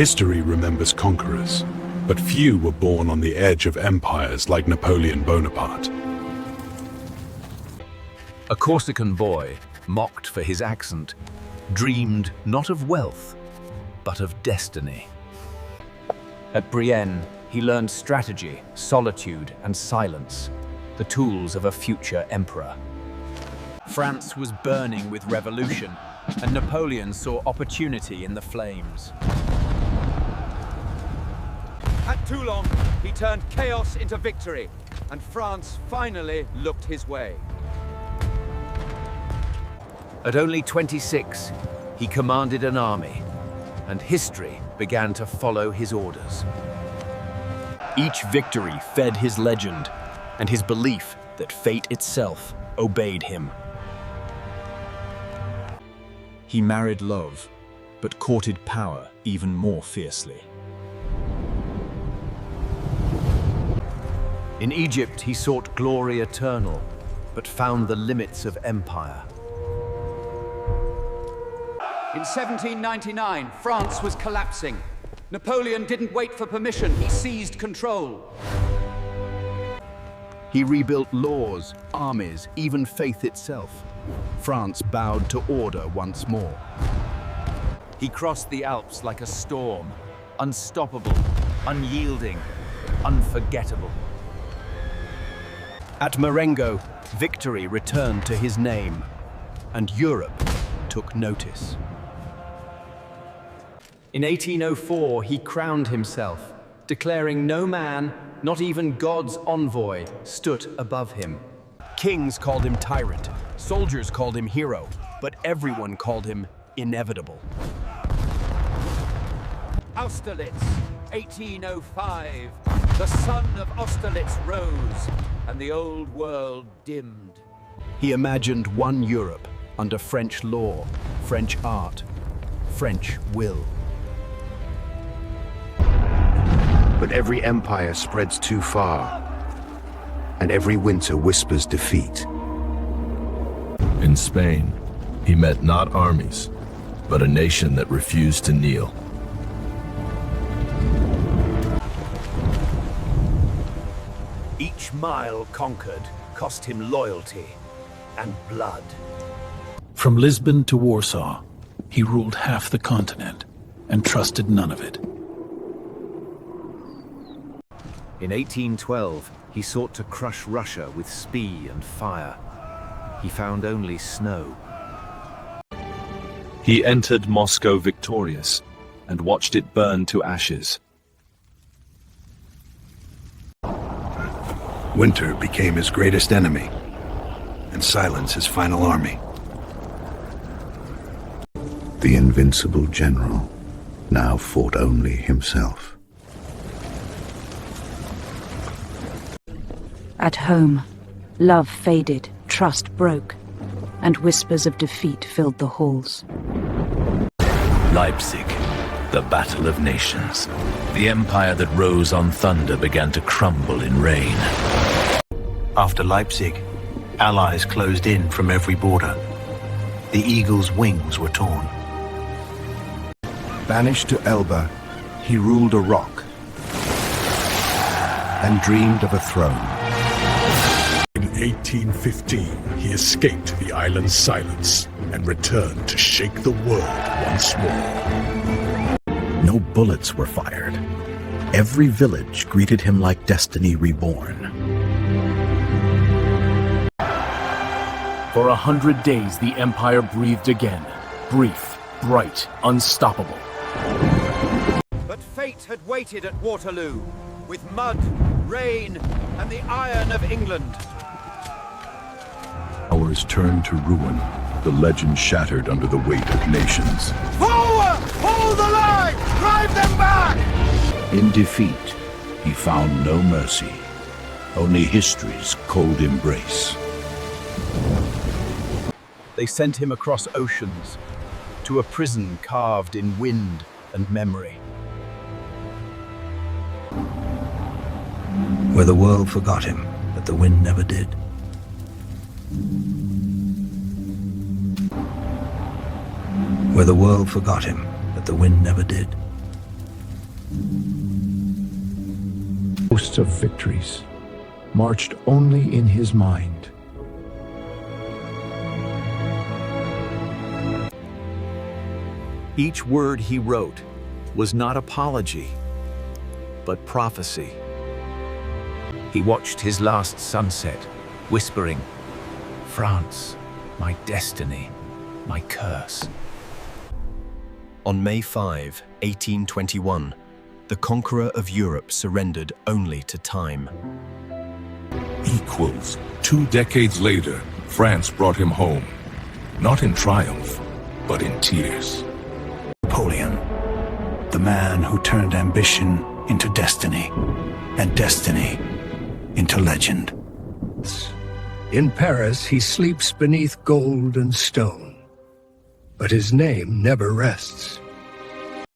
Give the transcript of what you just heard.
History remembers conquerors, but few were born on the edge of empires like Napoleon Bonaparte. A Corsican boy, mocked for his accent, dreamed not of wealth, but of destiny. At Brienne, he learned strategy, solitude, and silence, the tools of a future emperor. France was burning with revolution, and Napoleon saw opportunity in the flames. At Toulon, he turned chaos into victory, and France finally looked his way. At only 26, he commanded an army, and history began to follow his orders. Each victory fed his legend, and his belief that fate itself obeyed him. He married love, but courted power even more fiercely. In Egypt, he sought glory eternal, but found the limits of empire. In 1799, France was collapsing. Napoleon didn't wait for permission, he seized control. He rebuilt laws, armies, even faith itself. France bowed to order once more. He crossed the Alps like a storm, unstoppable, unyielding, unforgettable. At Marengo, victory returned to his name, and Europe took notice. In 1804, he crowned himself, declaring no man, not even God's envoy, stood above him. Kings called him tyrant, soldiers called him hero, but everyone called him inevitable. Austerlitz, 1805. The sun of Austerlitz rose, and the old world dimmed. He imagined one Europe under French law, French art, French will. But every empire spreads too far, and every winter whispers defeat. In Spain, he met not armies, but a nation that refused to kneel. Each mile conquered cost him loyalty and blood. From Lisbon to Warsaw, he ruled half the continent and trusted none of it. In 1812, he sought to crush Russia with speed and fire. He found only snow. He entered Moscow victorious and watched it burn to ashes. Winter became his greatest enemy, and silence his final army. The invincible general now fought only himself. At home, love faded, trust broke, and whispers of defeat filled the halls. Leipzig, the battle of nations. The empire that rose on thunder began to crumble in rain. After Leipzig, allies closed in from every border. The eagle's wings were torn. Banished to Elba, he ruled a rock and dreamed of a throne. In 1815, he escaped the island's silence and returned to shake the world once more. No bullets were fired. Every village greeted him like destiny reborn. For 100 days, the Empire breathed again. Brief, bright, unstoppable. But fate had waited at Waterloo, with mud, rain, and the iron of England. Ours turned to ruin, the legend shattered under the weight of nations. Forward! Hold the line! Drive them back! In defeat, he found no mercy, only history's cold embrace. They sent him across oceans, to a prison carved in wind and memory. Where the world forgot him, but the wind never did. Where the world forgot him, but the wind never did. Hosts of victories, marched only in his mind. Each word he wrote was not apology, but prophecy. He watched his last sunset, whispering, "France, my destiny, my curse." On May 5, 1821, the conqueror of Europe surrendered only to time. Equals. 2 decades later, France brought him home. Not in triumph, but in tears. Napoleon, the man who turned ambition into destiny, and destiny into legend. In Paris, he sleeps beneath gold and stone, but his name never rests.